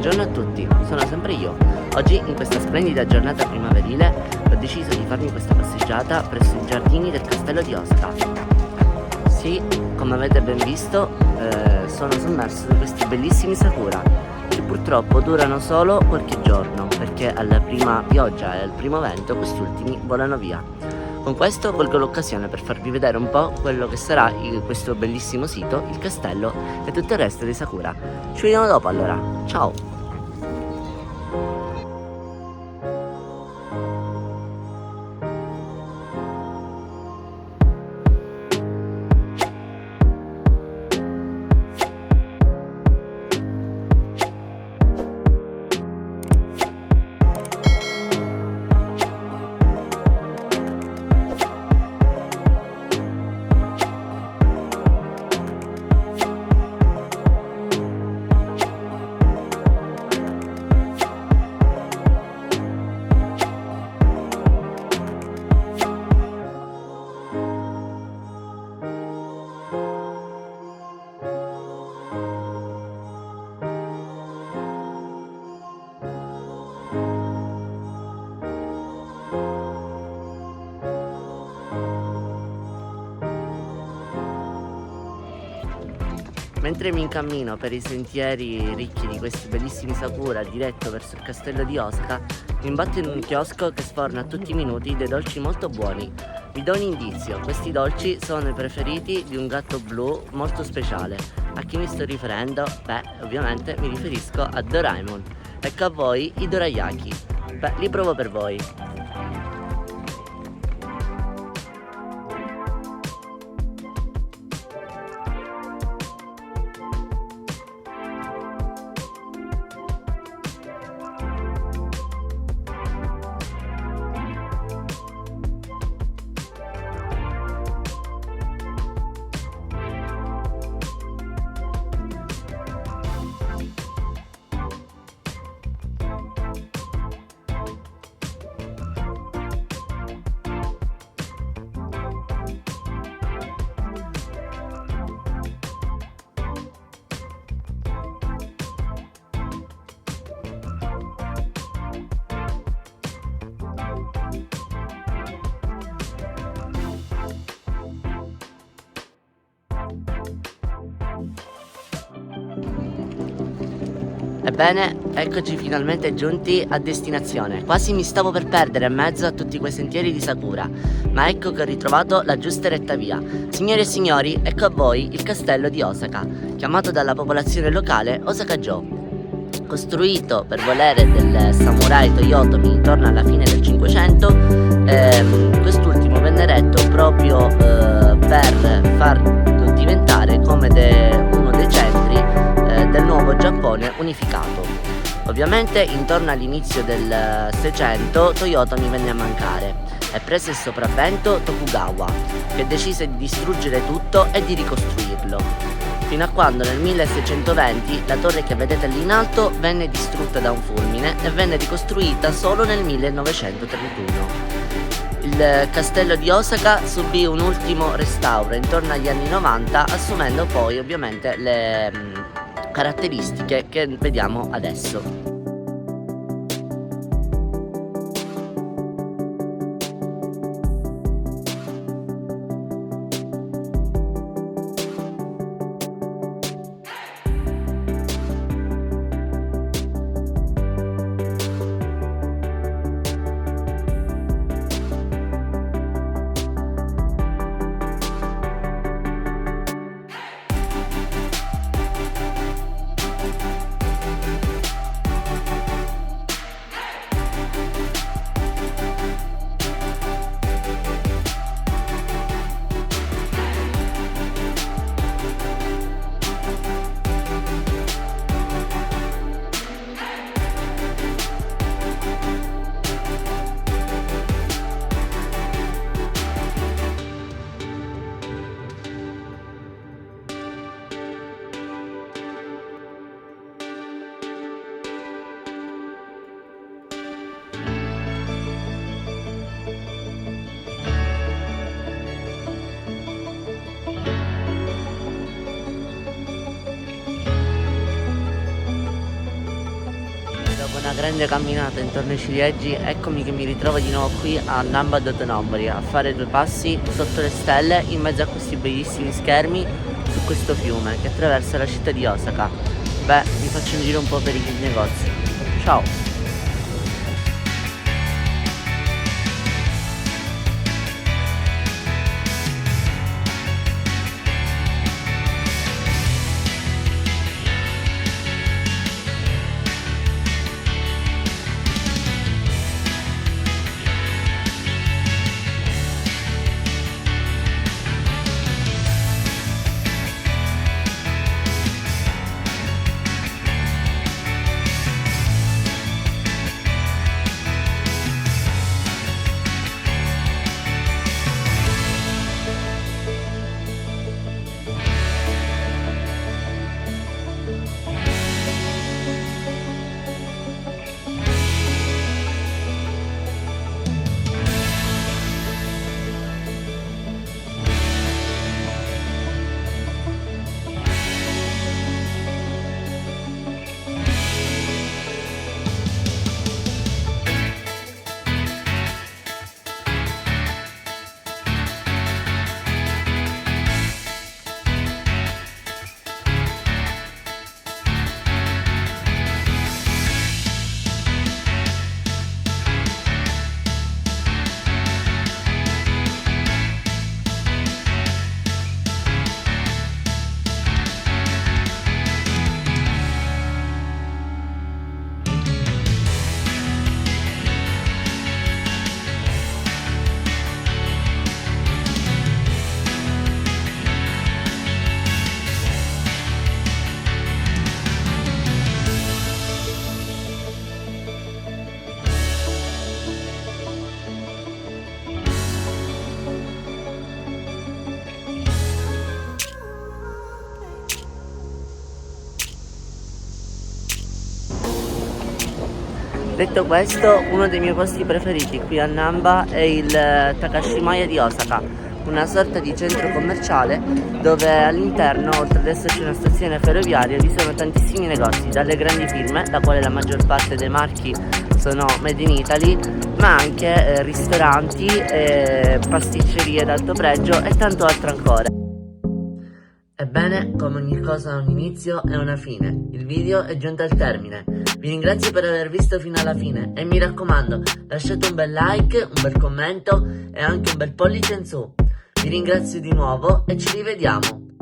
Buongiorno a tutti, sono sempre io. Oggi, in questa splendida giornata primaverile, ho deciso di farmi questa passeggiata presso i giardini del castello di Osaka. Sì, come avete ben visto, sono sommerso da questi bellissimi sakura, che purtroppo durano solo qualche giorno, perché alla prima pioggia e al primo vento questi ultimi volano via. Con questo colgo l'occasione per farvi vedere un po' quello che sarà questo bellissimo sito, il castello e tutto il resto dei sakura. Ci vediamo dopo allora, ciao! Mentre mi incammino per i sentieri ricchi di questi bellissimi sakura diretto verso il castello di Osaka, mi imbatto in un chiosco che sforna a tutti i minuti dei dolci molto buoni. Vi do un indizio, questi dolci sono i preferiti di un gatto blu molto speciale. A chi mi sto riferendo? Beh, ovviamente mi riferisco a Doraemon. Ecco a voi i dorayaki. Beh, li provo per voi. Ebbene, eccoci finalmente giunti a destinazione. Quasi mi stavo per perdere in mezzo a tutti quei sentieri di sakura, ma ecco che ho ritrovato la giusta retta via. Signore e signori, ecco a voi il castello di Osaka, chiamato dalla popolazione locale Osaka-jo. Costruito per volere del samurai Toyotomi intorno alla fine del 500, quest'ultimo venne eretto proprio per farlo diventare come uno dei centri del nuovo Giappone unificato. Ovviamente intorno all'inizio del 600 Toyotomi venne a mancare e prese il sopravvento Tokugawa, che decise di distruggere tutto e di ricostruirlo, fino a quando nel 1620 la torre che vedete lì in alto venne distrutta da un fulmine e venne ricostruita solo nel 1931. Il castello di Osaka subì un ultimo restauro intorno agli anni 90, assumendo poi ovviamente le caratteristiche che vediamo adesso. grande camminata intorno ai ciliegi, eccomi che mi ritrovo di nuovo qui a Namba Dotonobori a fare due passi sotto le stelle in mezzo a questi bellissimi schermi su questo fiume che attraversa la città di Osaka. Beh, vi faccio un giro un po' per i negozi. Ciao! Detto questo, uno dei miei posti preferiti qui a Namba è il Takashimaya di Osaka, una sorta di centro commerciale dove all'interno, oltre ad esserci una stazione ferroviaria, vi sono tantissimi negozi, dalle grandi firme, da quale la maggior parte dei marchi sono made in Italy, ma anche ristoranti, pasticcerie d'alto pregio e tanto altro ancora. Ebbene, come ogni cosa ha un inizio e una fine, il video è giunto al termine. Vi ringrazio per aver visto fino alla fine e mi raccomando, lasciate un bel like, un bel commento e anche un bel pollice in su. Vi ringrazio di nuovo e ci rivediamo.